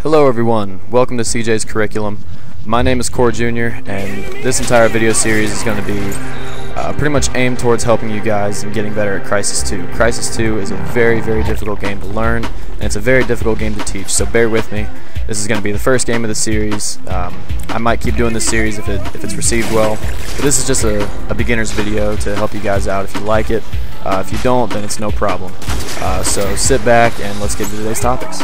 Hello everyone, welcome to CJ's Curriculum. My name is Core Jr. and this entire video series is going to be pretty much aimed towards helping you guys and getting better at Crysis 2. Crysis 2 is a very, very difficult game to learn, and it's a very difficult game to teach, so bear with me. This is going to be the first game of the series. I might keep doing this series if it's received well, but this is just a beginner's video to help you guys out if you like it. If you don't, then it's no problem. So sit back and let's get into today's topics.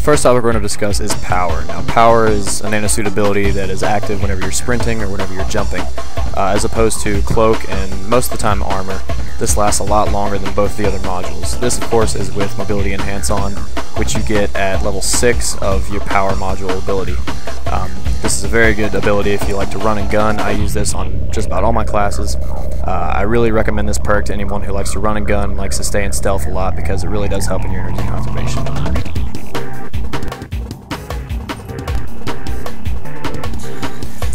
First topic we're going to discuss is power. Now, power is a nanosuit ability that is active whenever you're sprinting or whenever you're jumping, as opposed to cloak and most of the time armor. This lasts a lot longer than both the other modules. This, of course, is with mobility enhance on, which you get at level 6 of your power module ability. This is a very good ability if you like to run and gun. I use this on just about all my classes. I really recommend this perk to anyone who likes to run and gun, likes to stay in stealth a lot, because it really does help in your energy conservation.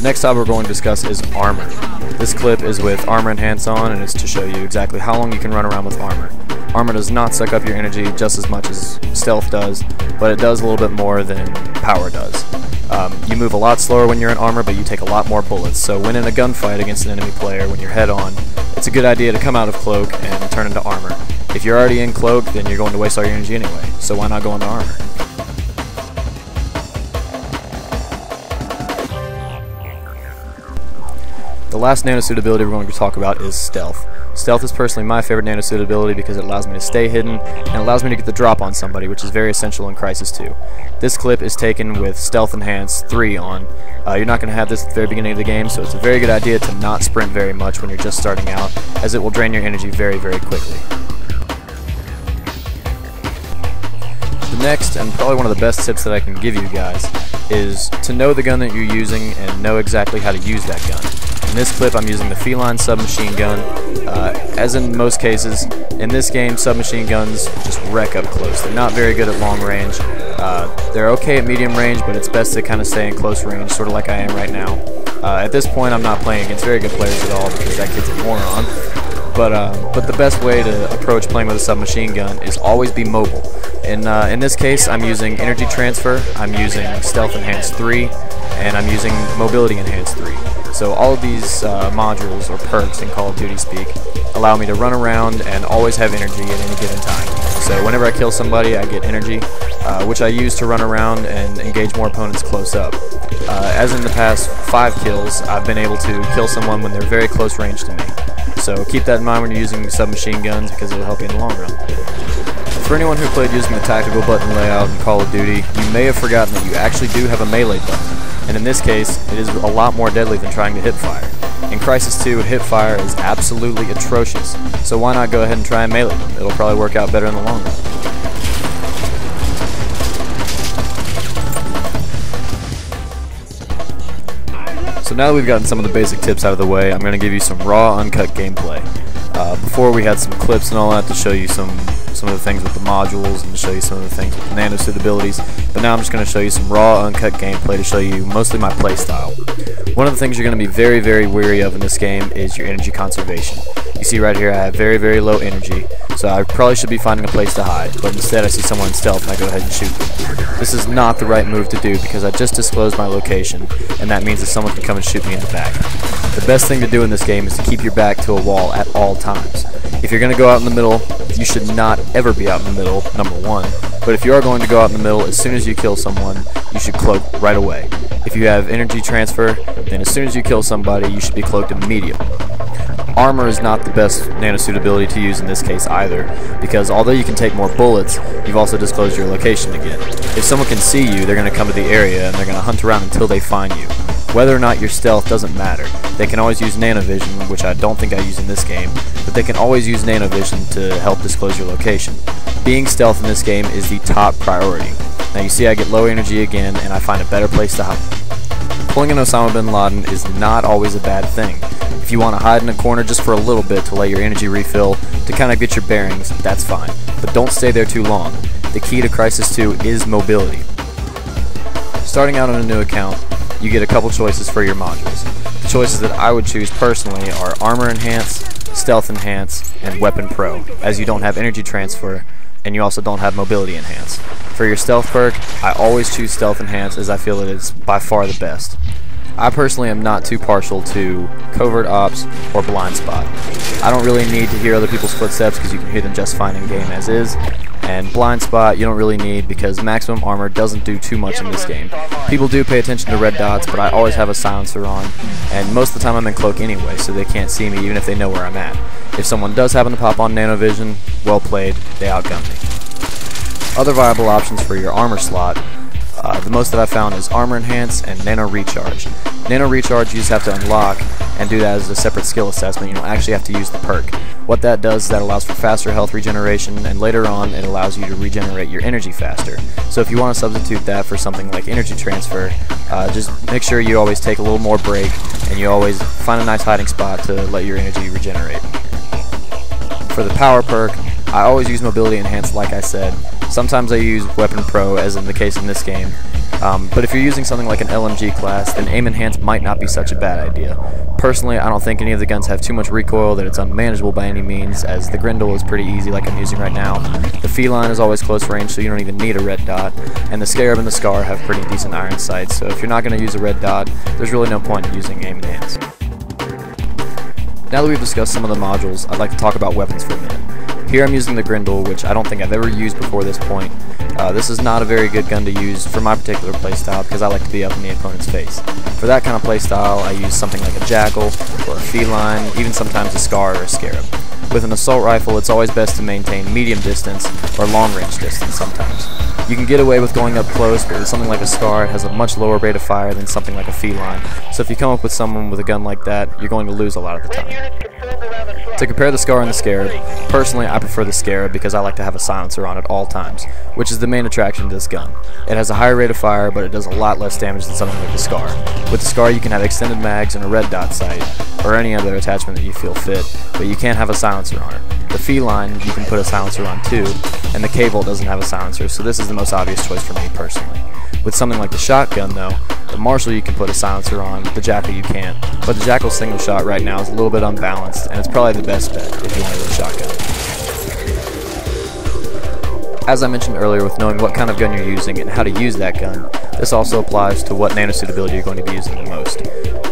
Next topic we're going to discuss is armor. This clip is with armor enhance on, and it's to show you exactly how long you can run around with armor. Armor does not suck up your energy just as much as stealth does, but it does a little bit more than power does. You move a lot slower when you're in armor, but you take a lot more bullets, so when in a gunfight against an enemy player, when you're head on, it's a good idea to come out of cloak and turn into armor. If you're already in cloak, then you're going to waste all your energy anyway, so why not go into armor? The last nanosuit ability we're going to talk about is stealth. Stealth is personally my favorite nanosuit ability because it allows me to stay hidden and allows me to get the drop on somebody, which is very essential in Crysis 2. This clip is taken with Stealth Enhance 3 on. You're not going to have this at the very beginning of the game, so it's a very good idea to not sprint very much when you're just starting out, as it will drain your energy very, very quickly. The next, and probably one of the best tips that I can give you guys, is to know the gun that you're using and know exactly how to use that gun. In this clip, I'm using the Feline submachine gun. As in most cases, in this game, submachine guns just wreck up close. They're not very good at long range. They're okay at medium range, but it's best to kind of stay in close range, sort of like I am right now. At this point, I'm not playing against very good players at all because that kid's a moron. But the best way to approach playing with a submachine gun is always be mobile. In this case, I'm using Energy Transfer, I'm using Stealth Enhance 3, and I'm using Mobility Enhance 3. So all of these modules, or perks in Call of Duty speak, allow me to run around and always have energy at any given time. So whenever I kill somebody, I get energy, which I use to run around and engage more opponents close up. As in the past 5 kills, I've been able to kill someone when they're very close range to me. So keep that in mind when you're using submachine guns, because it'll help you in the long run. For anyone who played using the tactical button layout in Call of Duty, you may have forgotten that you actually do have a melee button. And in this case, it is a lot more deadly than trying to hip fire. In Crysis 2, hip fire is absolutely atrocious, so why not go ahead and try and melee them? It'll probably work out better in the long run. So now that we've gotten some of the basic tips out of the way, I'm going to give you some raw, uncut gameplay. Before we had some clips and all that to show you some of the things with the modules and to show you some of the things with the nanosuit abilities, but now I'm just going to show you some raw, uncut gameplay to show you mostly my playstyle. One of the things you're going to be very, very wary of in this game is your energy conservation. You see right here I have very, very low energy, so I probably should be finding a place to hide, but instead I see someone in stealth and I go ahead and shoot them. This is not the right move to do because I just disclosed my location, and that means that someone can come and shoot me in the back. The best thing to do in this game is to keep your back to a wall at all times. If you're going to go out in the middle, you should not ever be out in the middle, number one. But if you are going to go out in the middle, as soon as you kill someone, you should cloak right away. If you have energy transfer, then as soon as you kill somebody, you should be cloaked immediately. Armor is not the best nanosuit ability to use in this case either, because although you can take more bullets, you've also disclosed your location again. If someone can see you, they're going to come to the area and they're going to hunt around until they find you. Whether or not you're stealth doesn't matter. They can always use nanovision, which I don't think I use in this game, but they can always use nanovision to help disclose your location. Being stealth in this game is the top priority. Now you see I get low energy again, and I find a better place to hide. Pulling an Osama bin Laden is not always a bad thing. If you want to hide in a corner just for a little bit to let your energy refill, to kind of get your bearings, that's fine. But don't stay there too long. The key to Crysis 2 is mobility. starting out on a new account, you get a couple choices for your modules. The choices that I would choose personally are Armor Enhance, Stealth Enhance, and Weapon Pro, as you don't have energy transfer, and you also don't have Mobility Enhance. For your Stealth perk, I always choose Stealth Enhance as I feel it is by far the best. I personally am not too partial to Covert Ops or Blind Spot. I don't really need to hear other people's footsteps because you can hear them just fine in game as is. And Blind Spot you don't really need because maximum armor doesn't do too much in this game. People do pay attention to red dots, but I always have a silencer on, and most of the time I'm in cloak anyway, so they can't see me even if they know where I'm at. If someone does happen to pop on Nano Vision, well played, they outgun me. Other viable options for your armor slot, the most that I've found is Armor Enhance and Nano Recharge. Nano Recharge you just have to unlock and do that as a separate skill assessment. You don't actually have to use the perk. What that does is that allows for faster health regeneration, and later on it allows you to regenerate your energy faster. So if you want to substitute that for something like energy transfer, just make sure you always take a little more break and you always find a nice hiding spot to let your energy regenerate. For the power perk, I always use Mobility Enhance like I said. Sometimes I use Weapon Pro, as in the case in this game. But if you're using something like an LMG class, then Aim Enhance might not be such a bad idea. Personally, I don't think any of the guns have too much recoil that it's unmanageable by any means, as the Grindle is pretty easy like I'm using right now. The Feline is always close range, so you don't even need a red dot, and the SCARAB and the SCAR have pretty decent iron sights, so if you're not going to use a red dot, there's really no point in using Aim Enhance. Now that we've discussed some of the modules, I'd like to talk about weapons for a minute. Here I'm using the Grindle, which I don't think I've ever used before this point. This is not a very good gun to use for my particular playstyle because I like to be up in the opponent's face. For that kind of playstyle, I use something like a Jackal or a Feline, even sometimes a SCAR or a SCARAB. With an assault rifle, it's always best to maintain medium distance or long range distance sometimes. You can get away with going up close, but with something like a SCAR, it has a much lower rate of fire than something like a Feline. So if you come up with someone with a gun like that, you're going to lose a lot of the time. To compare the SCAR and the SCARAB, personally I prefer the SCARAB because I like to have a silencer on at all times, which is the main attraction to this gun. It has a higher rate of fire, but it does a lot less damage than something like the SCAR. With the SCAR you can have extended mags and a red dot sight, or any other attachment that you feel fit, but you can't have a silencer on it. The Feline you can put a silencer on too, and the K-Volt doesn't have a silencer, so this is the most obvious choice for me personally. With something like the shotgun though, the Marshall you can put a silencer on, the Jackal you can't, but the Jackal single shot right now is a little bit unbalanced, and it's probably the best bet if you want to go shotgun. As I mentioned earlier, with knowing what kind of gun you're using and how to use that gun, this also applies to what nanosuit ability you're going to be using the most.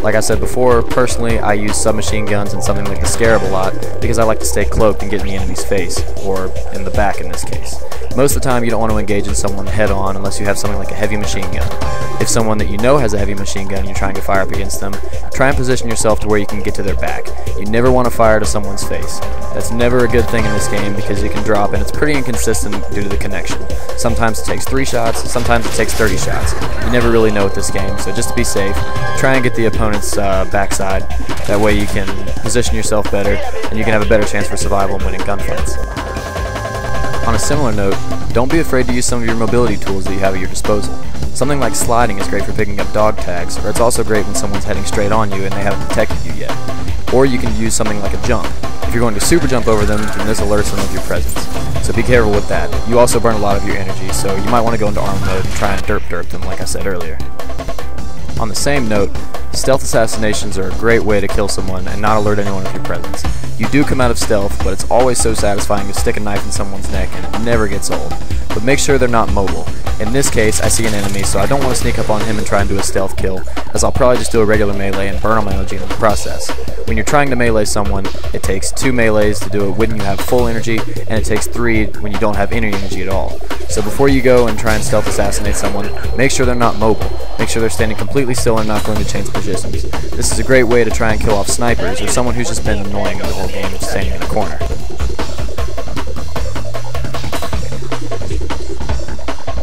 Like I said before, personally I use submachine guns and something like the SCARAB a lot because I like to stay cloaked and get in the enemy's face, or in the back in this case. Most of the time you don't want to engage in someone head on unless you have something like a heavy machine gun. If someone that you know has a heavy machine gun and you're trying to fire up against them, try and position yourself to where you can get to their back. You never want to fire to someone's face. That's never a good thing in this game because you can drop and it's pretty inconsistent due to the connection. Sometimes it takes 3 shots, sometimes it takes 30 shots. You never really know with this game, so just to be safe, try and get the opponent's backside. That way you can position yourself better and you can have a better chance for survival and winning gunfights. On a similar note, don't be afraid to use some of your mobility tools that you have at your disposal. Something like sliding is great for picking up dog tags, or it's also great when someone's heading straight on you and they haven't detected you yet. Or you can use something like a jump. If you're going to super jump over them, then this alerts them of your presence. So be careful with that. You also burn a lot of your energy, so you might want to go into arm mode and try and derp them like I said earlier. On the same note, stealth assassinations are a great way to kill someone and not alert anyone of your presence. You do come out of stealth, but it's always so satisfying to stick a knife in someone's neck and it never gets old. But make sure they're not mobile. In this case, I see an enemy, so I don't want to sneak up on him and try and do a stealth kill, as I'll probably just do a regular melee and burn all my energy in the process. When you're trying to melee someone, it takes 2 melees to do it when you have full energy, and it takes 3 when you don't have any energy at all. So before you go and try and stealth assassinate someone, make sure they're not mobile. Make sure they're standing completely still and not going to change positions. This is a great way to try and kill off snipers or someone who's just been annoying the whole game and just standing in the corner.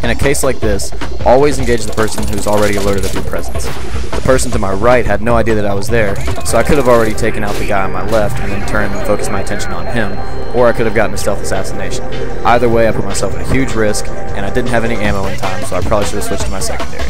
In a case like this, always engage the person who's already alerted of your presence. The person to my right had no idea that I was there, so I could have already taken out the guy on my left and then turned and focused my attention on him, or I could have gotten a stealth assassination. Either way, I put myself at a huge risk, and I didn't have any ammo in time, so I probably should have switched to my secondary.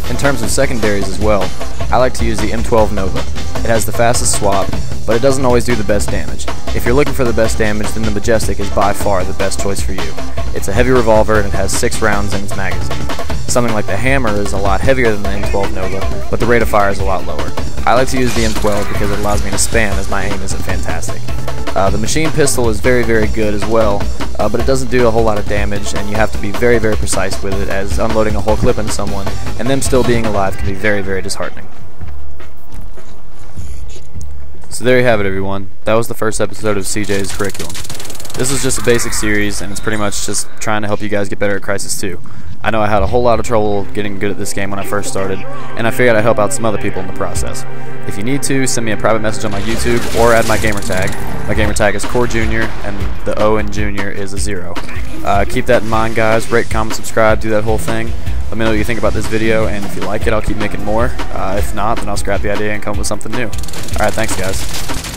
In terms of secondaries as well, I like to use the M12 Nova. It has the fastest swap, but it doesn't always do the best damage. If you're looking for the best damage, then the Majestic is by far the best choice for you. It's a heavy revolver and it has 6 rounds in its magazine. Something like the hammer is a lot heavier than the M12 Nova, but the rate of fire is a lot lower. I like to use the M12 because it allows me to spam as my aim isn't fantastic. The machine pistol is very, very good as well, but it doesn't do a whole lot of damage, and you have to be very, very precise with it, as unloading a whole clip into someone and them still being alive can be very, very disheartening. So there you have it, everyone. That was the first episode of CJ's curriculum. This is just a basic series, and it's pretty much just trying to help you guys get better at Crysis 2. I know I had a whole lot of trouble getting good at this game when I first started, and I figured I'd help out some other people in the process. If you need to, send me a private message on my YouTube or add my gamertag. My gamertag is Core Junior, and the O in Junior is a 0. Keep that in mind, guys. Rate, comment, subscribe, do that whole thing. Let me know what you think about this video, and if you like it, I'll keep making more. If not, then I'll scrap the idea and come up with something new. Alright, thanks, guys.